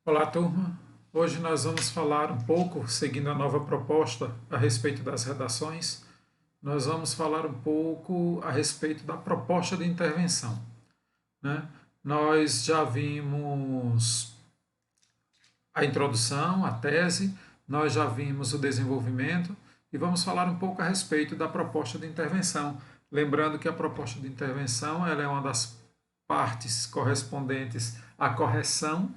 Olá, turma. Hoje nós vamos falar um pouco, seguindo a nova proposta a respeito das redações, nós vamos falar um pouco a respeito da proposta de intervenção, né? Nós já vimos a introdução, a tese, nós já vimos o desenvolvimento e vamos falar um pouco a respeito da proposta de intervenção. Lembrando que a proposta de intervenção ela é uma das partes correspondentes à correção,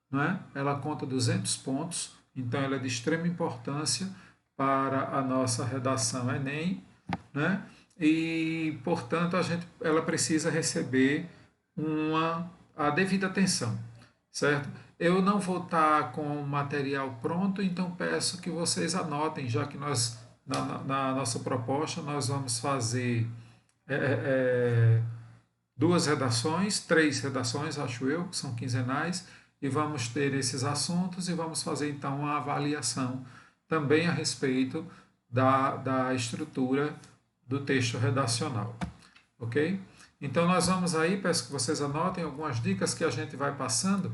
não é? Ela conta 200 pontos, então ela é de extrema importância para a nossa redação Enem, né? E, portanto, ela precisa receber a devida atenção, certo? Eu não vou estar com o material pronto, então peço que vocês anotem, já que na nossa proposta, nós vamos fazer é, é, duas redações, três redações, acho eu, que são quinzenais, e vamos ter esses assuntos e vamos fazer então uma avaliação também a respeito da estrutura do texto redacional, ok? Então nós vamos aí, peço que vocês anotem algumas dicas que a gente vai passando,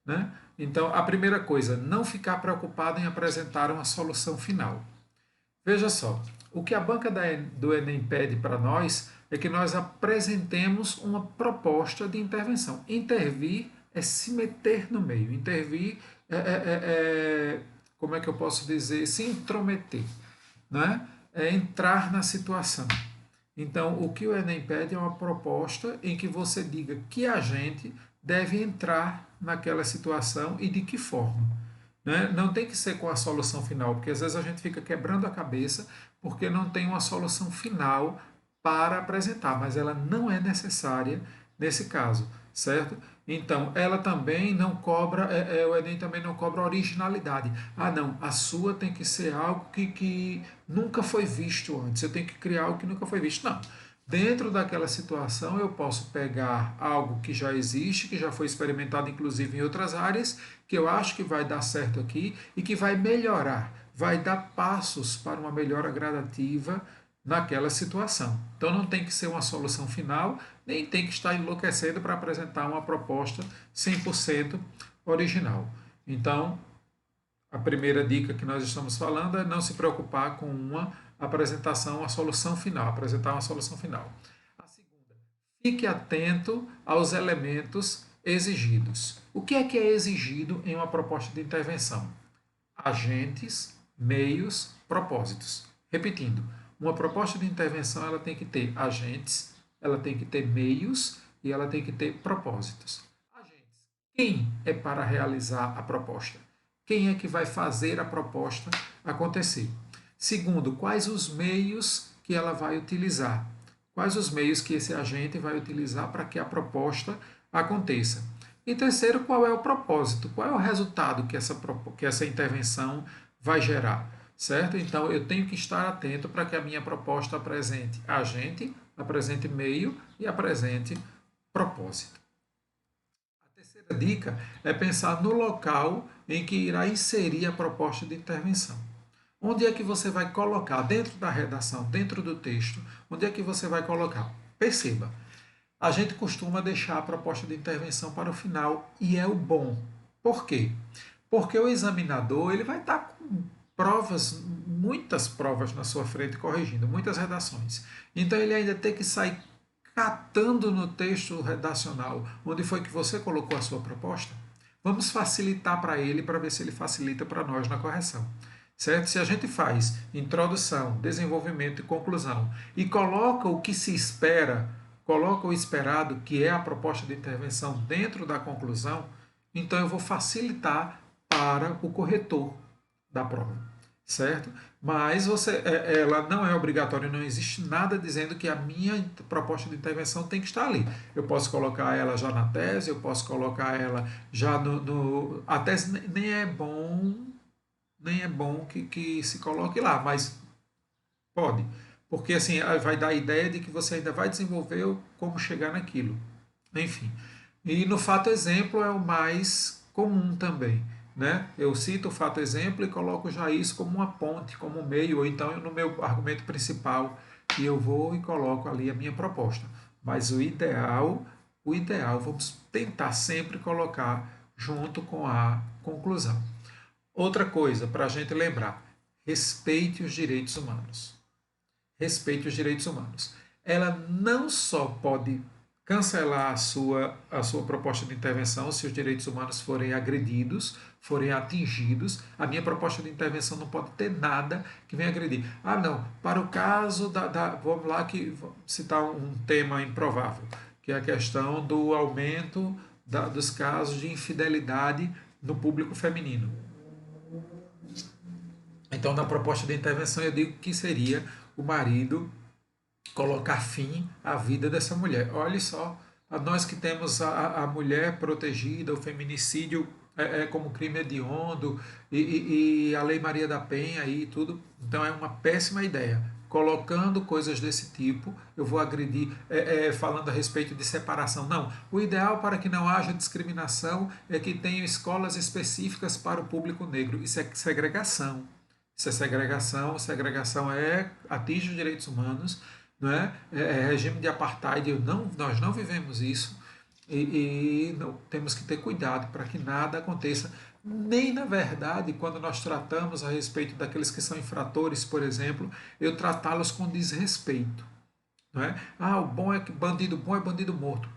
né? Então a primeira coisa, não ficar preocupado em apresentar uma solução final. Veja só, o que a banca do Enem pede para nós é que nós apresentemos uma proposta de intervenção. Intervir é se meter no meio. Intervir como é que eu posso dizer, se intrometer, né? É entrar na situação. Então, o que o Enem pede é uma proposta em que você diga que a gente deve entrar naquela situação e de que forma. Né? Não tem que ser com a solução final, porque às vezes a gente fica quebrando a cabeça porque não tem uma solução final para apresentar, mas ela não é necessária nesse caso, certo? Então, ela também não cobra, o Enem também não cobra originalidade. Ah, não, a sua tem que ser algo que nunca foi visto antes, eu tenho que criar algo que nunca foi visto. Não. Dentro daquela situação, eu posso pegar algo que já existe, que já foi experimentado inclusive em outras áreas, que eu acho que vai dar certo aqui e que vai melhorar, vai dar passos para uma melhora gradativa naquela situação. Então não tem que ser uma solução final, nem tem que estar enlouquecendo para apresentar uma proposta 100% original. Então, a primeira dica que nós estamos falando é não se preocupar com uma apresentação, a solução final, apresentar uma solução final. A segunda, fique atento aos elementos exigidos. O que é exigido em uma proposta de intervenção? Agentes, meios, propósitos. Repetindo, uma proposta de intervenção ela tem que ter agentes, ela tem que ter meios e ela tem que ter propósitos. Agentes. Quem é para realizar a proposta? Quem é que vai fazer a proposta acontecer? Segundo, quais os meios que ela vai utilizar? Quais os meios que esse agente vai utilizar para que a proposta aconteça? E terceiro, qual é o propósito? Qual é o resultado que essa intervenção vai gerar? Certo? Então, eu tenho que estar atento para que a minha proposta apresente agente, apresente meio e apresente propósito. A terceira dica é pensar no local em que irá inserir a proposta de intervenção. Onde é que você vai colocar dentro da redação, dentro do texto, onde é que você vai colocar? Perceba, a gente costuma deixar a proposta de intervenção para o final e é o bom. Por quê? Porque o examinador ele vai estar com provas, muitas provas na sua frente corrigindo, muitas redações. Então ele ainda tem que sair catando no texto redacional onde foi que você colocou a sua proposta. Vamos facilitar para ele para ver se ele facilita para nós na correção. Certo? Se a gente faz introdução, desenvolvimento e conclusão e coloca o que se espera, coloca o esperado, que é a proposta de intervenção, dentro da conclusão, então eu vou facilitar para o corretor da prova, certo? Mas ela não é obrigatória, não existe nada dizendo que a minha proposta de intervenção tem que estar ali. Eu posso colocar ela já na tese, eu posso colocar ela já no a tese nem é bom que se coloque lá, mas pode. Porque assim vai dar a ideia de que você ainda vai desenvolver como chegar naquilo. Enfim. E no fato exemplo é o mais comum também. Né? Eu cito o fato exemplo e coloco já isso como uma ponte, como um meio, ou então no meu argumento principal, e eu vou e coloco ali a minha proposta. Mas o ideal, vamos tentar sempre colocar junto com a conclusão. Outra coisa para a gente lembrar: respeite os direitos humanos. Respeite os direitos humanos. Ela não só pode cancelar a sua proposta de intervenção se os direitos humanos forem agredidos, forem atingidos. A minha proposta de intervenção não pode ter nada que venha agredir. Ah, não, para o caso vamos lá que citar um tema improvável, que é a questão do aumento dos casos de infidelidade no público feminino. Então, na proposta de intervenção, eu digo que seria o marido colocar fim à vida dessa mulher. Olha só, nós que temos a mulher protegida, o feminicídio como crime hediondo e a Lei Maria da Penha e tudo. Então é uma péssima ideia. Colocando coisas desse tipo, eu vou agredir, falando a respeito de separação. Não, o ideal para que não haja discriminação é que tenham escolas específicas para o público negro. Isso é segregação. Isso é segregação. Segregação atinge os direitos humanos, não é? Regime de apartheid. Nós não vivemos isso e não, temos que ter cuidado para que nada aconteça. Nem, na verdade, quando nós tratamos a respeito daqueles que são infratores, por exemplo, eu tratá-los com desrespeito. Não é? O bom é que bandido bom é bandido morto.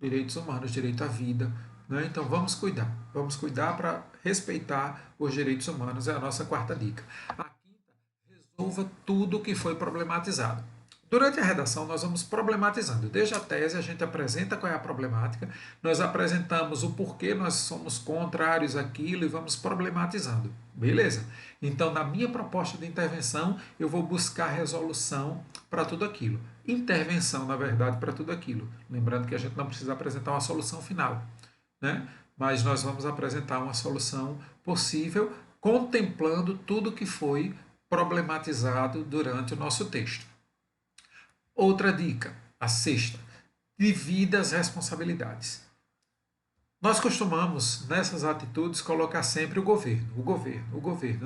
Direitos humanos, direito à vida. Não é? Então vamos cuidar para respeitar os direitos humanos, é a nossa quarta dica. A quinta: resolva tudo o que foi problematizado. Durante a redação, nós vamos problematizando. Desde a tese, a gente apresenta qual é a problemática, nós apresentamos o porquê nós somos contrários àquilo e vamos problematizando. Beleza? Então, na minha proposta de intervenção, eu vou buscar resolução para tudo aquilo. Intervenção, na verdade, para tudo aquilo. Lembrando que a gente não precisa apresentar uma solução final, né? Mas nós vamos apresentar uma solução possível, contemplando tudo que foi problematizado durante o nosso texto. Outra dica, a sexta: divida as responsabilidades. Nós costumamos, nessas atitudes, colocar sempre o governo,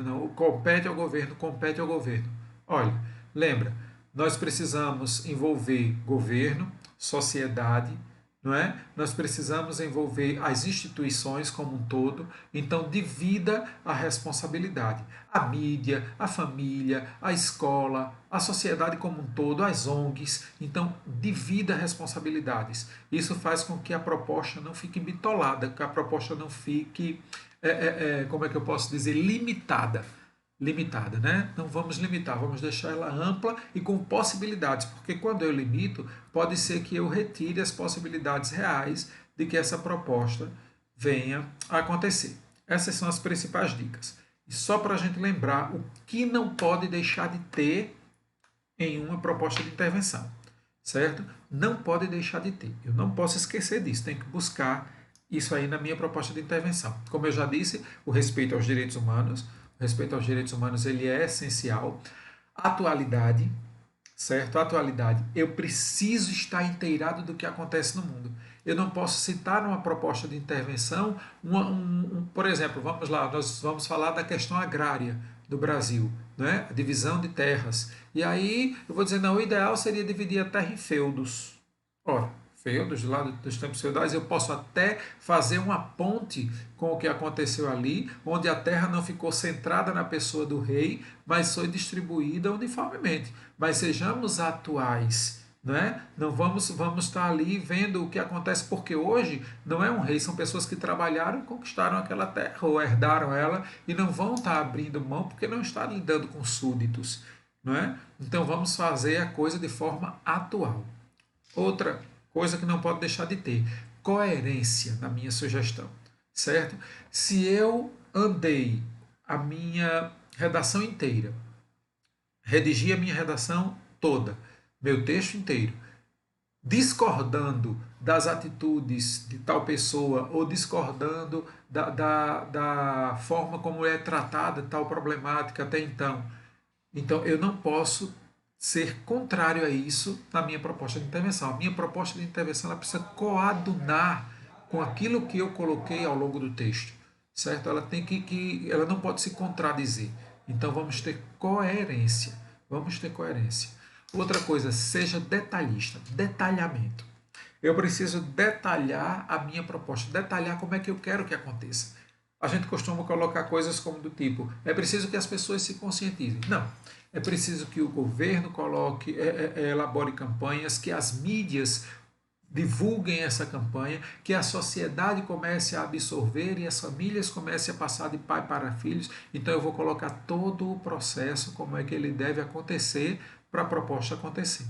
não, compete ao governo. Olha, lembra, nós precisamos envolver governo, sociedade, não é? Nós precisamos envolver as instituições como um todo, então divida a responsabilidade. A mídia, a família, a escola, a sociedade como um todo, as ONGs, então divida responsabilidades. Isso faz com que a proposta não fique bitolada, que a proposta não fique, como é que eu posso dizer, limitada, né? Não vamos limitar, vamos deixar ela ampla e com possibilidades, porque quando eu limito, pode ser que eu retire as possibilidades reais de que essa proposta venha a acontecer. Essas são as principais dicas. E só para a gente lembrar o que não pode deixar de ter em uma proposta de intervenção, certo? Não pode deixar de ter. Eu não posso esquecer disso, tenho que buscar isso aí na minha proposta de intervenção. Como eu já disse, o respeito aos direitos humanos. O respeito aos direitos humanos ele é essencial. Atualidade, certo? Atualidade. Eu preciso estar inteirado do que acontece no mundo. Eu não posso citar numa proposta de intervenção, por exemplo, vamos lá, nós vamos falar da questão agrária do Brasil, né? A divisão de terras. E aí eu vou dizer, não, o ideal seria dividir a terra em feudos. Ora, feudos, lá dos tempos feudais, eu posso até fazer uma ponte com o que aconteceu ali, onde a terra não ficou centrada na pessoa do rei, mas foi distribuída uniformemente. Mas sejamos atuais, né? Não vamos estar ali vendo o que acontece, porque hoje não é um rei, são pessoas que trabalharam e conquistaram aquela terra, ou herdaram ela, e não vão estar abrindo mão, porque não está lidando com súditos, não é? Então vamos fazer a coisa de forma atual. Outra coisa que não pode deixar de ter: coerência na minha sugestão, certo? Se eu andei a minha redação inteira, redigi a minha redação toda, meu texto inteiro, discordando das atitudes de tal pessoa ou discordando da forma como é tratada tal problemática até então eu não posso ser contrário a isso na minha proposta de intervenção. A minha proposta de intervenção ela precisa coadunar com aquilo que eu coloquei ao longo do texto, certo? Ela tem ela não pode se contradizer. Então vamos ter coerência. Vamos ter coerência. Outra coisa, seja detalhista, detalhamento. Eu preciso detalhar a minha proposta, detalhar como é que eu quero que aconteça. A gente costuma colocar coisas como do tipo, é preciso que as pessoas se conscientizem. Não, é preciso que o governo coloque, elabore campanhas, que as mídias divulguem essa campanha, que a sociedade comece a absorver e as famílias comecem a passar de pai para filhos. Então eu vou colocar todo o processo, como é que ele deve acontecer para a proposta acontecer.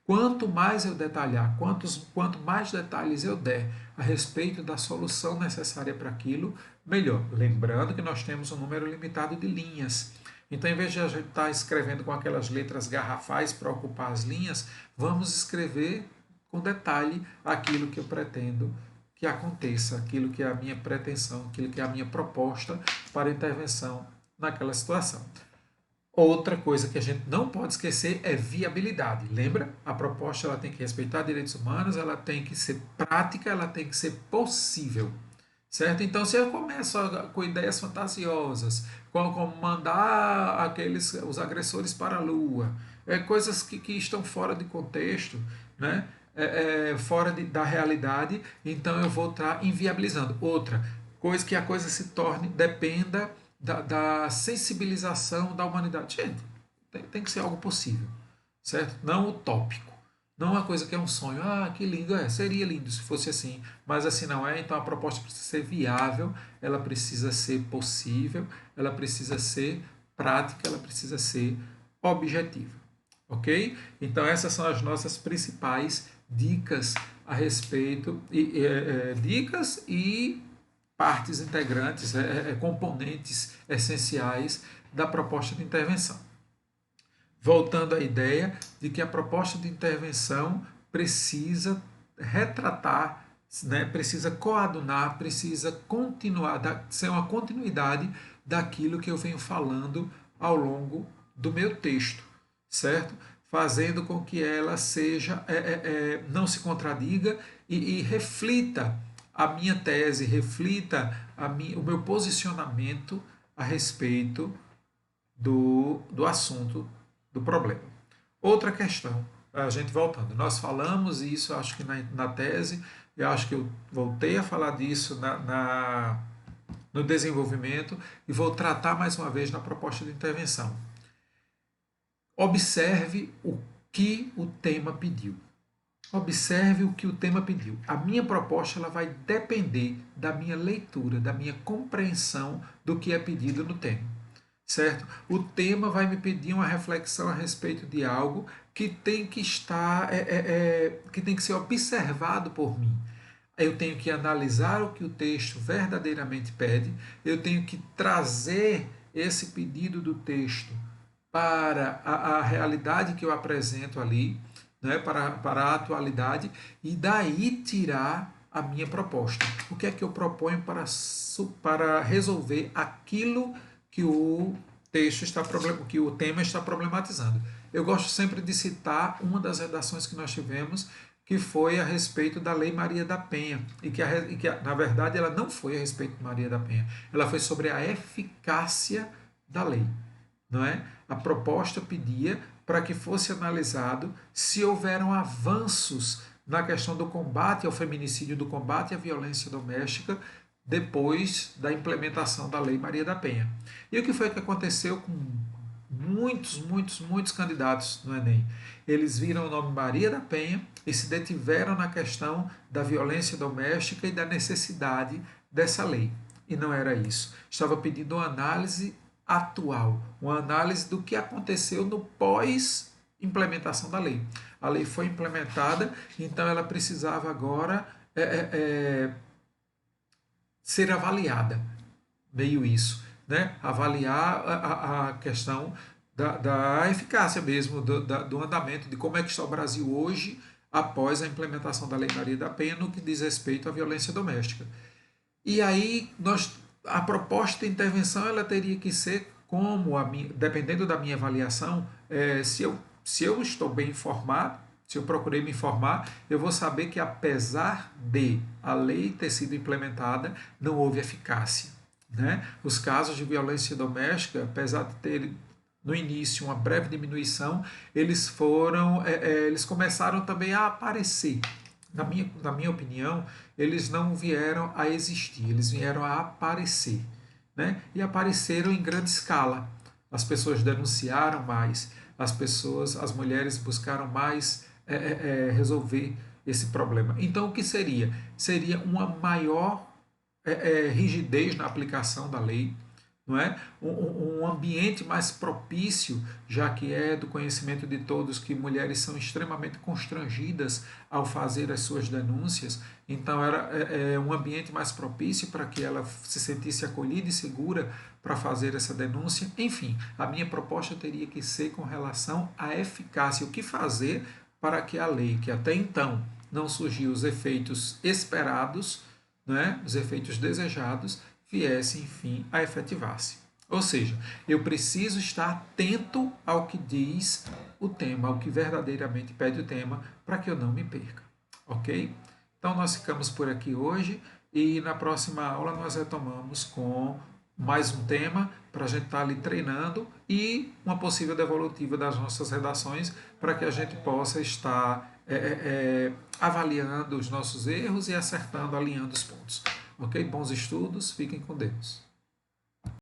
Quanto mais eu detalhar, quanto mais detalhes eu der a respeito da solução necessária para aquilo, melhor. Lembrando que nós temos um número limitado de linhas. Então, em vez de a gente estar escrevendo com aquelas letras garrafais para ocupar as linhas, vamos escrever com detalhe aquilo que eu pretendo que aconteça, aquilo que é a minha pretensão, aquilo que é a minha proposta para intervenção naquela situação. Outra coisa que a gente não pode esquecer é viabilidade. Lembra? A proposta ela tem que respeitar direitos humanos, ela tem que ser prática, ela tem que ser possível. Certo? Então, se eu começo com ideias fantasiosas, como mandar os agressores para a Lua, coisas que estão fora de contexto, né? Fora da realidade, então eu vou estar inviabilizando. Outra coisa que a coisa se torne, dependa da sensibilização da humanidade. Gente, tem que ser algo possível, certo? Não utópico. Não uma coisa que é um sonho. Ah, que lindo. Seria lindo se fosse assim. Mas assim não é. Então a proposta precisa ser viável, ela precisa ser possível, ela precisa ser prática, ela precisa ser objetiva. Ok? Então essas são as nossas principais dicas a respeito. Dicas e partes integrantes, componentes essenciais da proposta de intervenção. Voltando à ideia de que a proposta de intervenção precisa retratar, né, precisa coadunar, precisa continuar, ser uma continuidade daquilo que eu venho falando ao longo do meu texto, certo? Fazendo com que ela seja, não se contradiga e reflita a minha tese, reflita o meu posicionamento a respeito do assunto, do problema. Outra questão, a gente voltando, nós falamos isso, acho que na tese, eu acho que eu voltei a falar disso no desenvolvimento e vou tratar mais uma vez na proposta de intervenção. Observe o que o tema pediu. Observe o que o tema pediu. A minha proposta ela vai depender da minha leitura, da minha compreensão do que é pedido no tema. Certo? O tema vai me pedir uma reflexão a respeito de algo que tem que estar, que tem que ser observado por mim. Eu tenho que analisar o que o texto verdadeiramente pede, eu tenho que trazer esse pedido do texto para a realidade que eu apresento ali, né, para a atualidade, e daí tirar a minha proposta. O que é que eu proponho para resolver aquilo que o texto está que o tema está problematizando. Eu gosto sempre de citar uma das redações que nós tivemos, que foi a respeito da Lei Maria da Penha, na verdade ela não foi a respeito de Maria da Penha, ela foi sobre a eficácia da lei. Não é? A proposta pedia para que fosse analisado se houveram avanços na questão do combate ao feminicídio, do combate à violência doméstica, depois da implementação da Lei Maria da Penha. E o que foi que aconteceu com muitos candidatos no Enem? Eles viram o nome Maria da Penha e se detiveram na questão da violência doméstica e da necessidade dessa lei. E não era isso. Estava pedindo uma análise atual, uma análise do que aconteceu no pós-implementação da lei. A lei foi implementada, então ela precisava agora ser avaliada, meio isso, né? Avaliar a questão da eficácia mesmo, do andamento, de como é que está o Brasil hoje após a implementação da Lei Maria da Penha no que diz respeito à violência doméstica. E aí a proposta de intervenção ela teria que ser dependendo da minha avaliação, se eu estou bem informado, se eu procurei me informar, eu vou saber que apesar de a lei ter sido implementada, não houve eficácia. Né? Os casos de violência doméstica, apesar de ter no início uma breve diminuição, eles começaram também a aparecer. na minha opinião, eles não vieram a existir, eles vieram a aparecer, né? E apareceram em grande escala. As pessoas denunciaram mais, as mulheres buscaram mais resolver esse problema. Então, o que seria? Seria uma maior rigidez na aplicação da lei, não é? Um ambiente mais propício, já que é do conhecimento de todos que mulheres são extremamente constrangidas ao fazer as suas denúncias, então era um ambiente mais propício para que ela se sentisse acolhida e segura para fazer essa denúncia. Enfim, a minha proposta teria que ser com relação à eficácia, o que fazer para que a lei, que até então não surgiu os efeitos esperados, né, os efeitos desejados, viesse, enfim, a efetivar-se. Ou seja, eu preciso estar atento ao que diz o tema, ao que verdadeiramente pede o tema, para que eu não me perca. Ok? Então, nós ficamos por aqui hoje e na próxima aula nós retomamos com mais um tema para a gente estar ali treinando e uma possível devolutiva das nossas redações para que a gente possa estar avaliando os nossos erros e acertando, alinhando os pontos. Ok? Bons estudos, fiquem com Deus.